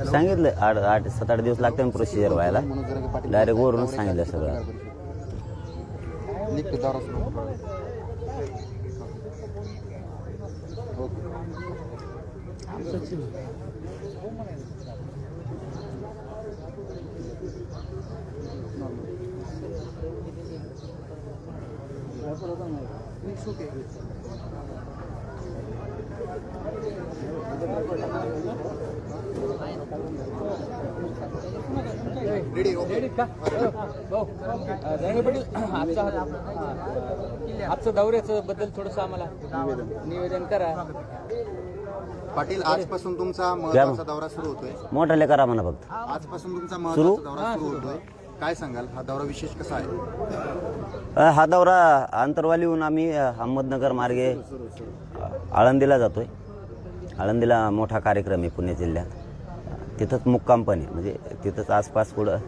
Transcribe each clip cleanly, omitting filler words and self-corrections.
सांगितलं 8-7-8 दिवस लागते प्रोसिजर व्हायला. डायरेक्ट वरूनच सांगितलं सगळं. आजचं दौऱ्याचं बद्दल थोडंसं आम्हाला निवेदन करा. पाटील, आजपासून तुमचा महत्त्वाचा दौरा सुरू होतोय. मोठाले करा म्हणा फक्त. आजपासून तुमचा महत्त्वाचा दौरा सुरू होतोय. काय सांगाल, हा दौरा विशेष कसा आहे? हा दौरा आंतरवालीहून आम्ही अहमदनगर मार्गे आळंदीला जातोय. आळंदीला मोठा कार्यक्रम आहे पुणे जिल्ह्यात. तिथंच मुक्काम पण आहे, म्हणजे तिथंच आसपास पुढं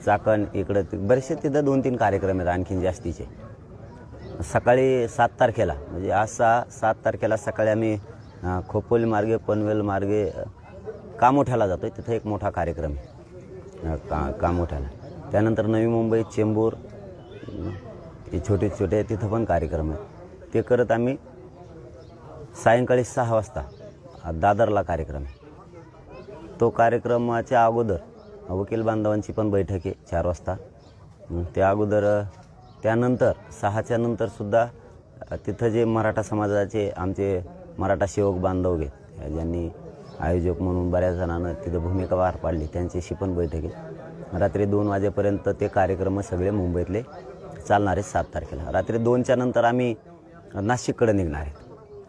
चाकण इकडं बरेचसे तिथं 2-3 कार्यक्रम आहेत आणखीन जास्तीचे. सकाळी 7 तारखेला म्हणजे आज 7 तारखेला सकाळी आम्ही खोपोली मार्गे पनवेल मार्गे कामोठ्याला जातोय. तिथं एक मोठा कार्यक्रम आहे कामोठ्याला. त्यानंतर नवी मुंबई चेंबूर छोटे तिथं पण कार्यक्रम आहे. ते करत आम्ही सायंकाळी 6 वाजता दादरला कार्यक्रम आहे. तो कार्यक्रमाच्या अगोदर वकील बांधवांची पण बैठक आहे 4 वाजता. त्या अगोदर त्यानंतर 6च्या नंतर सुद्धा तिथं जे मराठा समाजाचे आमचे मराठा सेवक बांधव आहेत, ज्यांनी आयोजक म्हणून बऱ्याच जणांना तिथं भूमिका पार पाडली, त्यांच्याशी पण बैठक आहे. रात्री 2 वाजेपर्यंत ते कार्यक्रम सगळे मुंबईतले चालणार आहेत. 7 तारखेला रात्री 2च्या नंतर आम्ही नाशिककडे निघणार आहेत.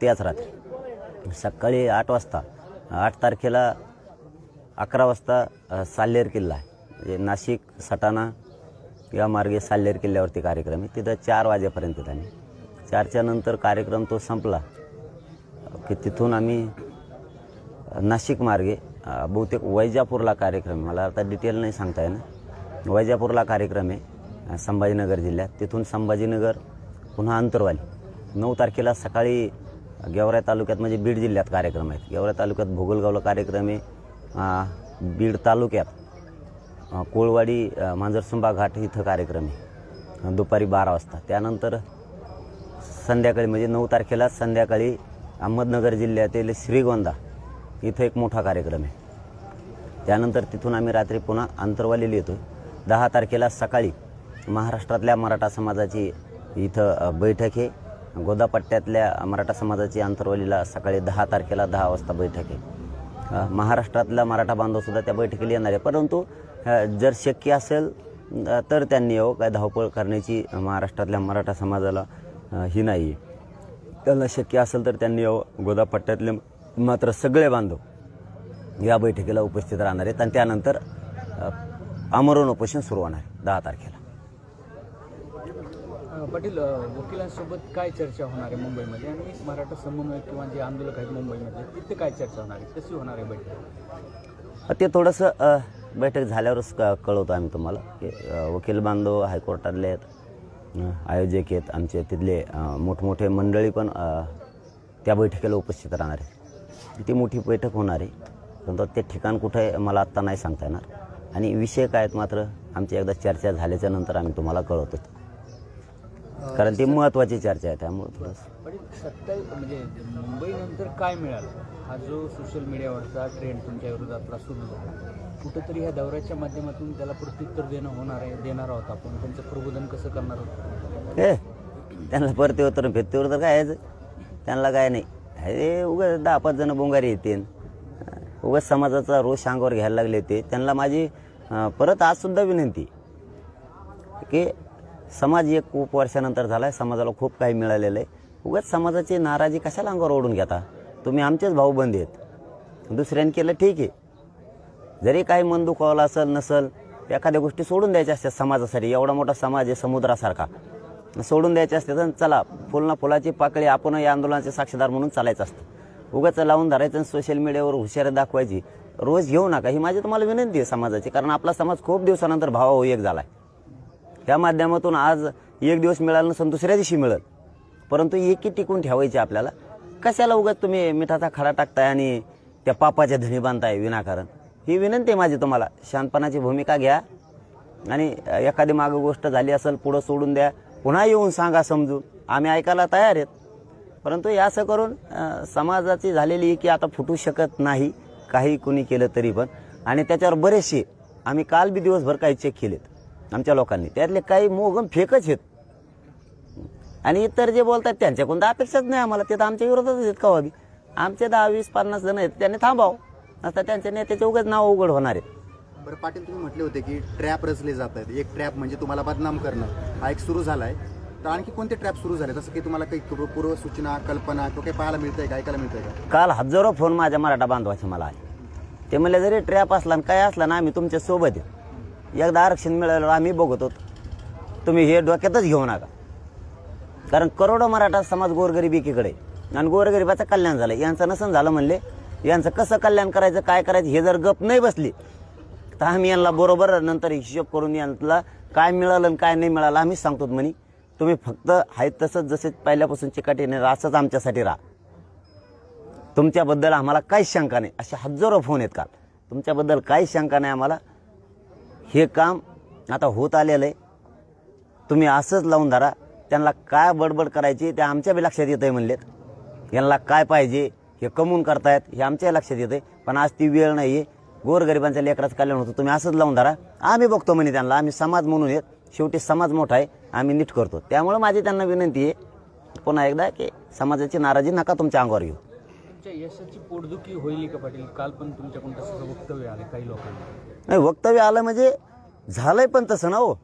त्याच रात्री सकाळी 8 वाजता 8 तारखेला 11 वाजता साल्हेर किल्ला आहे, म्हणजे नाशिक सटाणा या मार्गे साल्हेर किल्ल्यावरती कार्यक्रम आहे. तिथं 4 वाजेपर्यंत आम्ही 4च्या नंतर कार्यक्रम तो संपला की तिथून आम्ही नाशिक मार्गे बहुतेक वैजापूरला कार्यक्रम, मला आता डिटेल नाही सांगता येणार, वैजापूरला कार्यक्रम आहे संभाजीनगर जिल्ह्यात. तिथून संभाजीनगर पुन्हा अंतरवाली 9 तारखेला सकाळी गेवराई तालुक्यात म्हणजे बीड जिल्ह्यात कार्यक्रम आहेत. गेवराई तालुक्यात भोगलगावला कार्यक्रम आहे. बीड तालुक्यात कोळवाडी मांजरसुंबा घाट इथं कार्यक्रम आहे दुपारी 12 वाजता. त्यानंतर संध्याकाळी म्हणजे 9 तारखेला संध्याकाळी अहमदनगर जिल्ह्यातील श्रीगोंदा इथं एक मोठा कार्यक्रम आहे. त्यानंतर तिथून आम्ही रात्री पुन्हा अंतरवालीला येतो. 10 तारखेला सकाळी महाराष्ट्रातल्या मराठा समाजाची इथं बैठक आहे. गोदापट्ट्यातल्या मराठा समाजाची अंतरवालीला सकाळी 10 तारखेला 10 वाजता बैठक आहे. महाराष्ट्रातला मराठा बांधवसुद्धा त्या बैठकीला येणार आहे. परंतु जर शक्य असेल तर त्यांनी यावं. काय धावपळ करण्याची महाराष्ट्रातल्या मराठा समाजाला ही नाही आहे. त्यांना शक्य असेल तर त्यांनी यावं. गोदापट्ट्यातले मात्र सगळे बांधव या बैठकीला उपस्थित राहणार आहेत. आणि त्यानंतर आमरण उपोषण सुरू होणार आहे 10 तारखेला. पाटील, वकिलांसोबत काय चर्चा होणार आहे मुंबईमध्ये आणि मराठा समन्वय किंवा जे आंदोलक आहेत मुंबईमध्ये तिथे काय चर्चा होणार आहे, कशी होणार आहे बैठक? ते थोडंसं बैठक झाल्यावरच कळवतो आम्ही तुम्हाला की वकील बांधव हायकोर्टातले आहेत, आयोजक आहेत आमचे तिथले मोठमोठे मंडळी पण त्या बैठकीला उपस्थित राहणार आहे. ती मोठी बैठक होणार आहे. परंतु ते ठिकाण कुठं आहे मला आत्ता नाही सांगता येणार. आणि विषय काय आहेत मात्र आमची एकदा चर्चा झाल्याच्या नंतर आम्ही तुम्हाला कळवतो, कारण ती महत्त्वाची चर्चा आहे. त्यामुळे थोडंसं पण 27 म्हणजे मुंबईनंतर काय मिळालं हा जो सोशल मीडियावरचा ट्रेंड तुमच्या विरोधातला सुरू झाला, कुठंतरी ह्या दौऱ्याच्या माध्यमातून त्याला प्रत्युत्तर देणार आहोत आपण. त्यांचं प्रबोधन कसं करणार आहोत? हे त्यांना प्रत्युत्तर फेत्तीवर काय यायचं, त्यांना काय नाही. हे उगाच 10-5 जण बोंगारी येते, उगाच समाजाचा रोष अंगावर घ्यायला लागले ते. त्यांना माझी परत आजसुद्धा विनंती की समाज एक खूप वर्षानंतर झाला आहे, समाजाला खूप काही मिळालेलं आहे. उगाच समाजाची नाराजी कशाला अंगावर ओढून घेता? तुम्ही आमचेच भाऊबंद आहेत. दुसऱ्याने केलं ठीक आहे, जरी काही मन दुखावलं असेल नसेल एखाद्या गोष्टी सोडून द्यायच्या असतात समाजासाठी. एवढा मोठा समाज आहे समुद्रासारखा, सोडून द्यायचे असते तर चला फुल ना फुलाची पाकळी आपण या आंदोलनाचे साक्षीदार म्हणून चालायचं असतं. उगाच लावून धरायचं सोशल मीडियावर हुशारी दाखवायची रोज घेऊ नका, ही माझी तुम्हाला विनंती आहे समाजाची. कारण आपला समाज खूप दिवसानंतर भावाभाऊ एक झाला आहे. त्या माध्यमातून आज एक दिवस मिळालं नसेल दुसऱ्या दिवशी मिळेल, परंतु एकी टिकून ठेवायची आपल्याला. कशाला उगाच तुम्ही मिठाचा खडा टाकताय आणि त्या पापाच्या धनी बांधताय विनाकारण. ही विनंती आहे माझी तुम्हाला, शांतपणाची भूमिका घ्या आणि एखादी मागं गोष्ट झाली असेल पुढं सोडून द्या, पुन्हा येऊन सांगा समजून, आम्ही ऐकायला तयार आहेत. परंतु हे असं करून समाजाची झालेली की आता फुटू शकत नाही काही कुणी केलं तरी पण. आणि त्याच्यावर बरेचसे आम्ही काल बी दिवसभर काही चेक केलेत आमच्या लोकांनी, त्यातले काही मोगम फेकच आहेत. आणि इतर जे बोलतात त्यांच्याकडून तर अपेक्षाच नाही आम्हाला, ते तर आमच्या विरोधातच आहेत कवा बी. आमचे 10, 20, 50 जण आहेत, त्यांनी थांबाव, नसता त्यांच्या नेत्याचे उगाच नाव उघड होणार आहेत. बरं पाटील, तुम्ही म्हटले होते की ट्रॅप रचले जात आहेत. एक ट्रॅप म्हणजे तुम्हाला बदनाम करणं हा एक सुरू झाला आहे, तर आणखी कोणते ट्रॅप सुरू झाले? तसं की तुम्हाला काही पूर्वसूचना, कल्पना किंवा काही पाहायला मिळतंय का, ऐकायला मिळतंय का? काल हजारो फोन माझ्या मराठा बांधवाचे मला आले. ते म्हणले जरी ट्रॅप असला आणि काय असला ना आम्ही तुमच्या सोबत आहे. एकदा आरक्षण मिळालं आम्ही बघत होतो, तुम्ही हे डोक्यातच घेऊ नका. कारण करोडो मराठा समाज गोरगरिबीकडे आणि गोरगरिबाचं कल्याण झालं. यांचं नसन झालं म्हणले, यांचं कसं कल्याण करायचं, काय करायचं हे जर गप नाही बसली तर आम्ही यांना बरोबर नंतर हिशोब करून यांना काय मिळालं आणि काय नाही मिळालं आम्हीच सांगतो. म्हणे तुम्ही फक्त आहेत तसंच जसे पहिल्यापासून चिकाटीने असंच आमच्यासाठी राहा, तुमच्याबद्दल आम्हाला काहीच शंका नाही. असे हजारो फोन आहेत काल, तुमच्याबद्दल काहीच शंका नाही आम्हाला. हे काम आता होत आलेलं आहे, तुम्ही असंच लावून धरा. त्यांना काय बडबड करायची ते आमच्या बी लक्षात येतं आहे म्हणलेत. यांना काय पाहिजे हे कमवून करतायत हे आमच्या लक्षात येतं आहे. पण आज ती वेळ नाही आहे, गोरगरिबांच्या लेकराचं कल्याण होतं, तुम्ही असंच लावून धरा. आम्ही बघतो म्हणे त्यांना, आम्ही समाज म्हणून येत, शेवटी समाज मोठा आहे, आम्ही नीट करतो. त्यामुळं माझी त्यांना विनंती आहे पुन्हा एकदा की समाजाची नाराजी नका तुमच्या अंगावर घेऊ. तुमच्या यशाची पोटदुखी होईल का पाटील? काल पण तुमच्याकडून तसं वक्तव्य आलं काही लोकांना. नाही, वक्तव्य आलं म्हणजे झालंय पण तसं ना हो.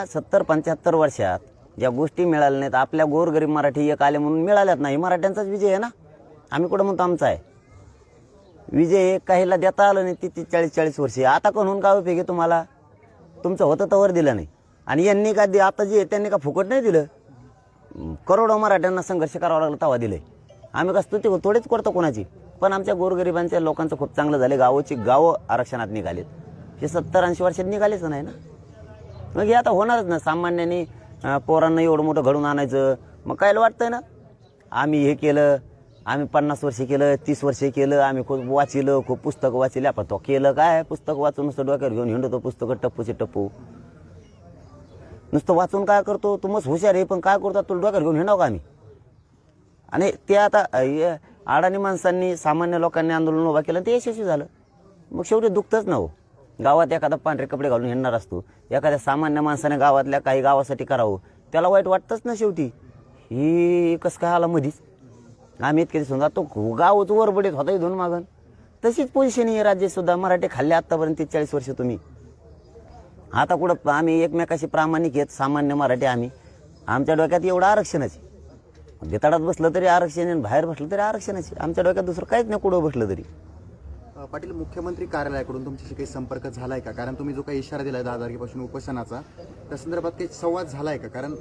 70-75 वर्षात ज्या गोष्टी मिळाल्या नाहीत, आपल्या गोरगरीब मराठी एक आले म्हणून मिळाल्यात नाही, मराठ्यांचाच विजय आहे ना. आम्ही कुठं म्हणतो आमचा आहे विजय, काहीला देता आलं नाही. ती 40-40 वर्षे आता कोण काय उपयोग आहे तुम्हाला? तुमचं होतं तवर दिलं नाही. आणि यांनी का आता जे त्यांनी का फुकट नाही दिलं, करोडो मराठ्यांना संघर्ष करावा लागला तवा दिलंय. आम्ही का स्तुती थोडीच करतो कोणाची, पण आमच्या गोरगरिबांच्या लोकांचं खूप चांगलं झालं. गावं आरक्षणात निघालेत, हे 70-80 वर्षात निघालेच नाही ना. मग हे आता होणारच ना. सामान्यांनी पोरांना एवढं मोठं घडून आणायचं, मग काय वाटतंय ना आम्ही हे केलं, आम्ही 50 वर्षे केलं, 30 वर्षे केलं, आम्ही खूप वाचिलं, खूप पुस्तकं वाचिले. आपण तो केलं काय? पुस्तक वाचून नुसतं डोक्यावर घेऊन हिंडतो, पुस्तकं टप्पूचे टप्पू नुसतं वाचून काय करतो? तू मस्त हुशार आहे पण काय करतो तुला डोक्यावर घेऊन हिंडाव का आम्ही? आणि ते आता अडाणी माणसांनी, सामान्य लोकांनी आंदोलन उभा केलं ते यशस्वी झालं. मग शेवटी दुखतच ना हो. गावात एखादा पांढरे कपडे घालून हिंडणार असतो, एखाद्या सामान्य माणसाने गावातल्या काही गावासाठी करावं, त्याला वाईट वाटतंच ना शेवटी. ही कसं काय आला मधीच? आम्ही इतके समजा तो गावच वरबडीत होता इथून मागून. तशीच पोझिशन आहे राज्यातसुद्धा. मराठी खाल्ले आत्तापर्यंत 40 वर्ष तुम्ही. आता कुठं आम्ही एकमेकाशी प्रामाणिक आहेत, सामान्य मराठी आम्ही. आमच्या डोक्यात एवढं आरक्षणाची, बेताडात बसलं तरी आरक्षण आणि बाहेर बसलं तरी आरक्षणाची. आमच्या डोक्यात दुसरं काहीच नाही कुठं बसलं तरी. पाटील, मुख्यमंत्री कार्यालयाकडून तुमच्याशी काही संपर्क झालाय का? कारण तुम्ही जो काही इशारा दिलाय 10 तारखेपासून उपोषणाचा, त्या संदर्भात काही संवाद झालाय का? कारण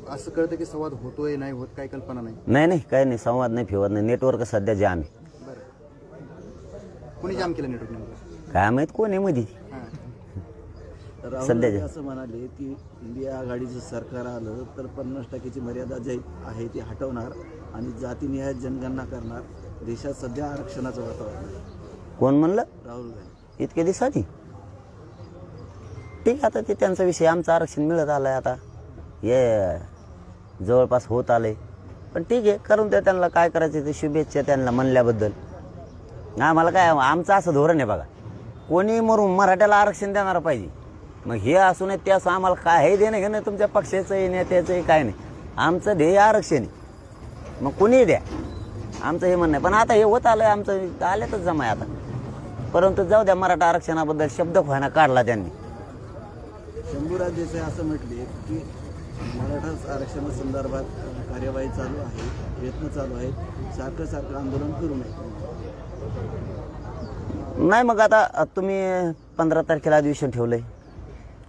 असं कळतं की संवाद होतोय नाही होत, काही कल्पना नाही. नाही, काही नाही, संवाद नाही, फिवत नाही. नेटवर्क सध्या जाम आहे. बरं, कोणी जाम केलं नेटवर्क? काय माहित कोण आहे मध्ये राहुल गांधी असं म्हणाले की इंडिया आघाडीचं सरकार आलं तर 50% मर्यादा जी आहे ती हटवणार आणि जातीनिहाय जनगणना करणार. देशात सध्या आरक्षणाचं वातावरण आहे. कोण म्हणलं? राहुल गांधी. इतके दिवसाची ठीक आहे. आता ते त्यांचा विषय, आमचं आरक्षण मिळत आलंय आता, हे जवळपास होत आलंय. पण ठीक आहे, करून द्या त्यांना, काय करायचं ते. शुभेच्छा त्यांना म्हणल्याबद्दल. आम्हाला काय, आमचं असं धोरण आहे बघा, कोणी मरून मराठ्याला आरक्षण देणार पाहिजे. मग हे असू नये ते असं, आम्हाला काय हे देणं घेणं तुमच्या पक्षाचंही नेत्याचंही काय नाही. आमचं ध्येय आरक्षण आहे, मग कोणीही द्या, आमचं हे म्हणणं आहे. पण आता हे होत आलंय, आमचं आल्यातच जमा आहे आता. परंतु जाऊ द्या, मराठा आरक्षणाबद्दल शब्द व्हायना काढला त्यांनी. शंभूराज देसाई असं म्हटले की मराठा आरक्षणासंदर्भात कार्यवाही चालू आहे, प्रयत्न चालू आहेत, सारखं आंदोलन करू नये. नाही, मग आता तुम्ही 15 तारखेला अधिवेशन ठेवलंय,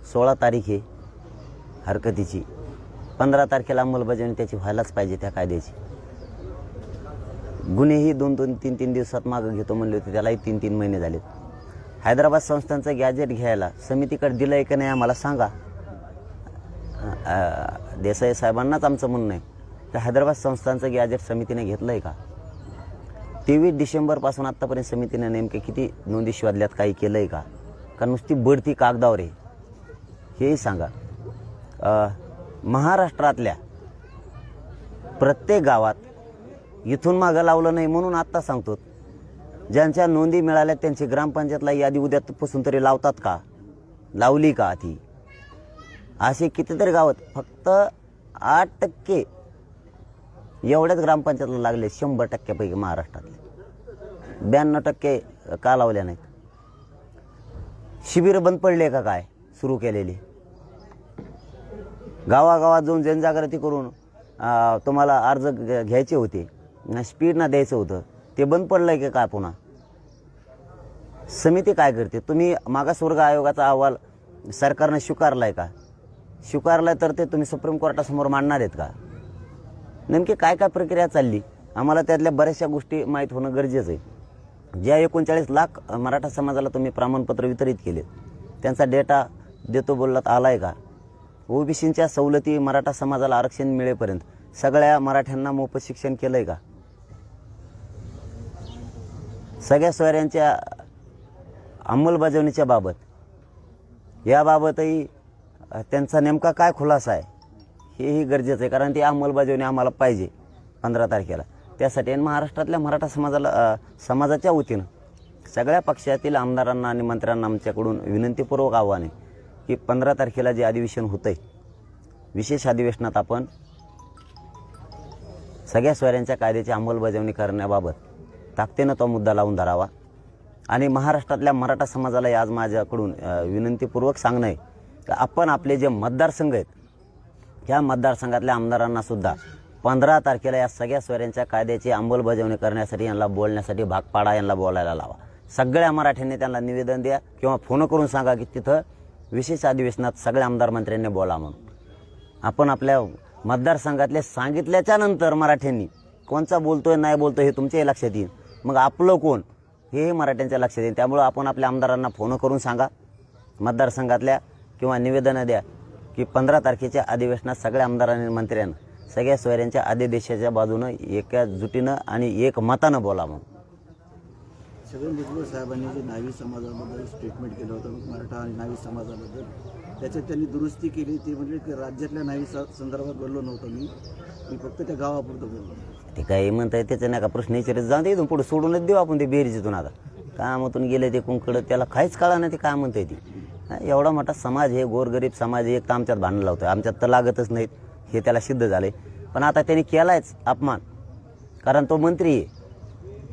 16 तारीख आहे हरकतीची. 15 तारखेला अंमलबजावणी त्याची व्हायलाच पाहिजे त्या कायद्याची. गुन्हेही 2-3 दिवसात मागं घेतो म्हणले होते, त्यालाही 3 महिने झालेत. हैदराबाद संस्थांचं गॅजेट घ्यायला समितीकडे दिलं आहे का नाही आम्हाला सांगा. देसाई साहेबांनाच आमचं म्हणणं आहे, तर हैदराबाद संस्थांचं गॅजेट समितीने घेतलं आहे का? 23 डिसेंबरपासून आत्तापर्यंत समितीने नेमके किती नोंदी शोधल्यात, काही केलं आहे का नुसती बढती कागदावर आहे हेही सांगा. महाराष्ट्रातल्या प्रत्येक गावात इथून मागं लावलं नाही म्हणून आत्ता सांगतो, ज्यांच्या नोंदी मिळाल्या त्यांची ग्रामपंचायतला यादी उद्यापासून तरी लावतात का? लावली का ती? असे कितीतरी गावात फक्त 8% एवढ्याच ग्रामपंचायतला लागले 100%पैकी महाराष्ट्रातले. 92% का लावल्या नाहीत? शिबिर बंद पडले का काय सुरू केलेली? गावागावात जाऊन जनजागृती करून तुम्हाला अर्ज घ्यायचे होते, स्पीडनं द्यायचं होतं, ते बंद पडलंय की काय? पुन्हा समिती काय करते? तुम्ही मागासवर्ग आयोगाचा अहवाल सरकारनं स्वीकारलाय का? स्वीकारलाय तर ते तुम्ही सुप्रीम कोर्टासमोर मांडणार आहेत का? नेमकी काय काय प्रक्रिया चालली आम्हाला त्यातल्या बऱ्याचशा गोष्टी माहीत होणं गरजेचं आहे. ज्या 39 लाख मराठा समाजाला तुम्ही प्रमाणपत्र वितरित केले त्यांचा डेटा देतो बोललात आलाय का? ओबीसींच्या सवलती मराठा समाजाला आरक्षण मिळेपर्यंत सगळ्या मराठ्यांना मोफत शिक्षण केलंय का? सगळ्या सोयऱ्यांच्या अंमलबजावणीच्या बाबत याबाबतही त्यांचा नेमका काय खुलासा आहे हेही गरजेचं आहे, कारण ती अंमलबजावणी आम्हाला पाहिजे 15 तारखेला. त्यासाठी महाराष्ट्रातल्या मराठा समाजाच्या वतीनं सगळ्या पक्षातील आमदारांना आणि मंत्र्यांना आमच्याकडून विनंतीपूर्वक आव्हान आहे की 15 तारखेला जे अधिवेशन होतं आहे, विशेष अधिवेशनात आपण सगळ्या सोयऱ्यांच्या कायद्याची अंमलबजावणी करण्याबाबत ताकदीनं तो मुद्दा लावून धरावा. आणि महाराष्ट्रातल्या मराठा समाजाला आज माझ्याकडून विनंतीपूर्वक सांगणं आहे की आपण आपले जे मतदारसंघ आहेत ह्या मतदारसंघातल्या आमदारांना सुद्धा 15 तारखेला या सगळ्या सोयऱ्यांच्या कायद्याची अंमलबजावणी करण्यासाठी यांना बोलण्यासाठी भाग पाडा, यांना बोलायला लावा. सगळ्या मराठ्यांनी त्यांना निवेदन द्या किंवा फोन करून सांगा की तिथं विशेष अधिवेशनात सगळ्या आमदार मंत्र्यांनी बोला म्हणून. आपण आपल्या मतदारसंघातले सांगितल्याच्या नंतर मराठ्यांनी कोणचा बोलतोय नाही बोलतोय हे तुमच्याही लक्षात येईल, मग आपलं कोण हे मराठ्यांच्या लक्षात येईल. त्यामुळं आपण आपल्या आमदारांना फोन करून सांगा मतदारसंघातल्या किंवा निवेदनं द्या की 15 तारखेच्या अधिवेशनात सगळ्या आमदारांनी मंत्र्यांना सगळ्या सोयऱ्यांच्या आदेशाच्या बाजूनं एका जुटीनं आणि एक मतानं बोला म्हणून. छगन भुजबळ साहेबांनी जे न्हावी समाजाबद्दल स्टेटमेंट केलं होतं मराठा आणि न्हावी समाजाबद्दल, त्याच्यात त्यांनी दुरुस्ती केली. ते म्हणजे की राज्यातल्या न्हावी संदर्भात बोललो नव्हतं मी फक्त त्या गावापुरतं बोललो. ते काही म्हणताय त्याचं नाही का प्रश्न विचारित जाऊन दे, इथून पुढे सोडूनच देऊ आपण ते बेरीजीतून. आता कामातून गेले ते कुंकडं त्याला काहीच कळा नाही ते काय म्हणताय ती. एवढा मोठा समाज हे गोरगरीब समाज आहे, एक तर आमच्यात भांडण लावतोय, आमच्यात तर लागतच नाहीत हे त्याला सिद्ध झाले. पण आता त्यांनी केलायच अपमान, कारण तो मंत्री आहे,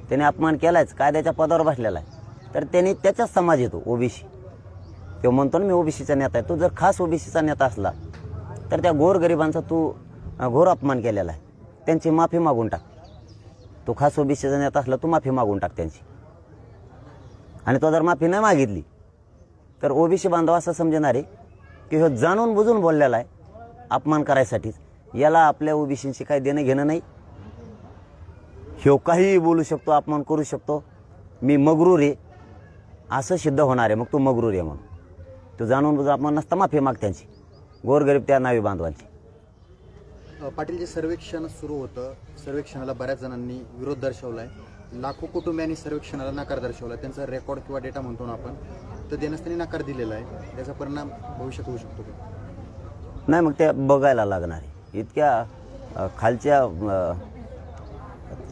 त्याने अपमान केलायच, कायद्याच्या पदावर बसलेला आहे, तर त्यांनी त्याचाच समाज येतो ओबीसी. तो म्हणतो ना मी ओबीसीचा नेता आहे. तो जर खास ओबीसीचा नेता असला तर त्या गोरगरिबांचा तू घोर अपमान केलेला आहे, त्यांची माफी मागून टाक. तो खास ओबीसीचा नेता असला तू माफी मागून टाक त्यांची. आणि तो जर माफी नाही मागितली तर ओबीसी बांधव असं समजणार आहे की ह्यो जाणून बुजून बोललेला आहे अपमान करायसाठीच, याला आपल्या ओबीसींशी काही देणं घेणं नाही, ह्यो काहीही बोलू शकतो, अपमान करू शकतो, मी मगरूर आहे असं सिद्ध होणार आहे. मग तू मगरूर आहे म्हणून तू जाणून बुजून अपमान नसता माफी माग त्यांची, गोरगरीब त्या न्हावी बांधवांची. पाटील, जे सर्वेक्षण सुरू होतं, सर्वेक्षणाला बऱ्याच जणांनी विरोध दर्शवलाय, लाखो कुटुंबियांनी सर्वेक्षणाला नकार दर्शवला. त्यांचा रेकॉर्ड किंवा डेटा म्हणतो ना आपण, तर देण्यास त्यांनी नकार दिलेला आहे. त्याचा परिणाम भविष्यात होऊ शकतो का? नाही, मग ते बघायला लागणार आहे. इतक्या खालच्या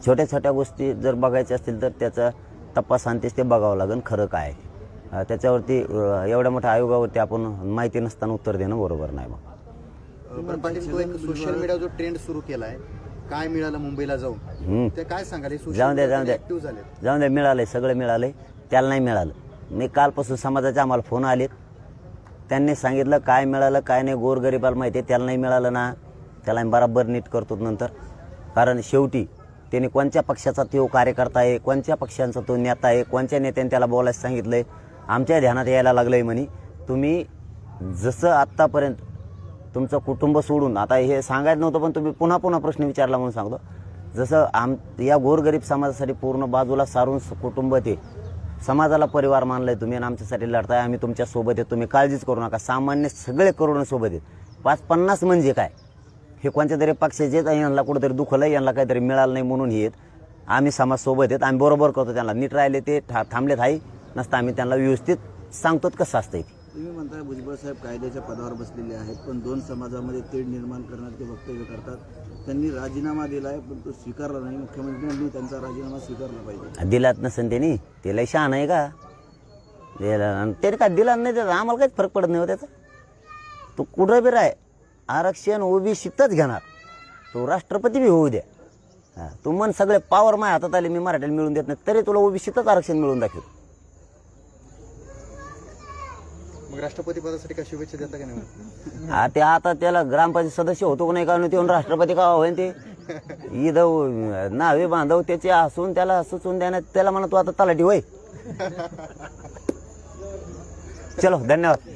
छोट्या छोट्या गोष्टी जर बघायच्या असतील तर त्याचा तपास आणतेच ते बघावं लागेल खरं काय आहे. त्याच्यावरती एवढ्या मोठ्या आयोगावरती आपण माहिती नसताना उत्तर देणं बरोबर नाही. मग पाटील, तो एक सोशल मीडिया जो ट्रेंड सुरू केला आहे, काय मिळालं मुंबईला जाऊन, ते काय सांगाल? जाऊन द्या, मिळालंय, सगळं मिळालंय, त्याला नाही मिळालं. मी कालपासून समाजाचे आम्हाला फोन आलेत, त्यांनी सांगितलं काय मिळालं काय नाही, गोरगरिबाला माहिती आहे, त्याला नाही मिळालं ना, त्याला आम्ही बराबर नीट करतो नंतर. कारण शेवटी त्याने कोणत्या पक्षाचा तो कार्यकर्ता आहे, कोणत्या पक्षांचा तो नेता आहे, कोणत्या नेत्याने त्याला बोलायला सांगितलं आहे, आमच्या ध्यानात यायला लागलं आहे म्हणे. तुम्ही जसं आत्तापर्यंत तुमचं कुटुंब सोडून, आता हे सांगायचं नव्हतं पण तुम्ही पुन्हा पुन्हा प्रश्न विचारला म्हणून सांगतो, जसं या गोरगरीब समाजासाठी पूर्ण बाजूला सारून कुटुंब ते समाजाला परिवार मानलंय तुम्ही आणि आमच्यासाठी लढताय, आम्ही तुमच्या सोबत आहे, तुम्ही काळजीच करू नका. सामान्य सगळे करोडो सोबत आहेत, 5-50 म्हणजे काय, हे कोणत्या तरी पक्षाचे आहेत, यांना कुठंतरी दुखलं, यांना काहीतरी मिळालं नाही म्हणून हे आहेत. आम्ही समाजसोबत आहेत, आम्ही बरोबर करतो त्यांना. नीट राहिले ते थांबलेत आहे नसतं आम्ही त्यांना व्यवस्थित सांगतो कसं असतं ते. तुम्ही म्हणताय भुजबळ साहेब कायद्याच्या पदावर बसलेले आहेत, पण दोन समाजामध्ये तेढ निर्माण करणार ते वक्तव्य करतात. त्यांनी राजीनामा दिला आहे, पण तो स्वीकारला नाही. मुख्यमंत्र्यांनी त्यांचा राजीनामा स्वीकारला पाहिजे. दिलाच नसेल त्यांनी, ते लय शहाणा आहे का? त्याने काय दिला नाही, त्याचा आम्हाला काहीच फरक पडत नाही हो त्याचा. तो कुठं बी राय, आरक्षण ओबीसीतच घेणार. तो राष्ट्रपती बी होऊ द्या. हा, तू मन सगळे पॉवर माझ्या हातात आले, मी मराठ्याला मिळून देत नाही, तरी तुला ओबीसीतच आरक्षण मिळून दाखवतो. मग राष्ट्रपती पदासाठी काय शुभेच्छा देता का नाही? हा, ते आता त्याला ग्रामपंचायत सदस्य होतो का नाही का ते राष्ट्रपती का होईन ते ईदव नावे बांधव त्याचे हसून त्याला सुचून द्या, त्याला म्हणा तू आता तलाठी होय. चलो, धन्यवाद.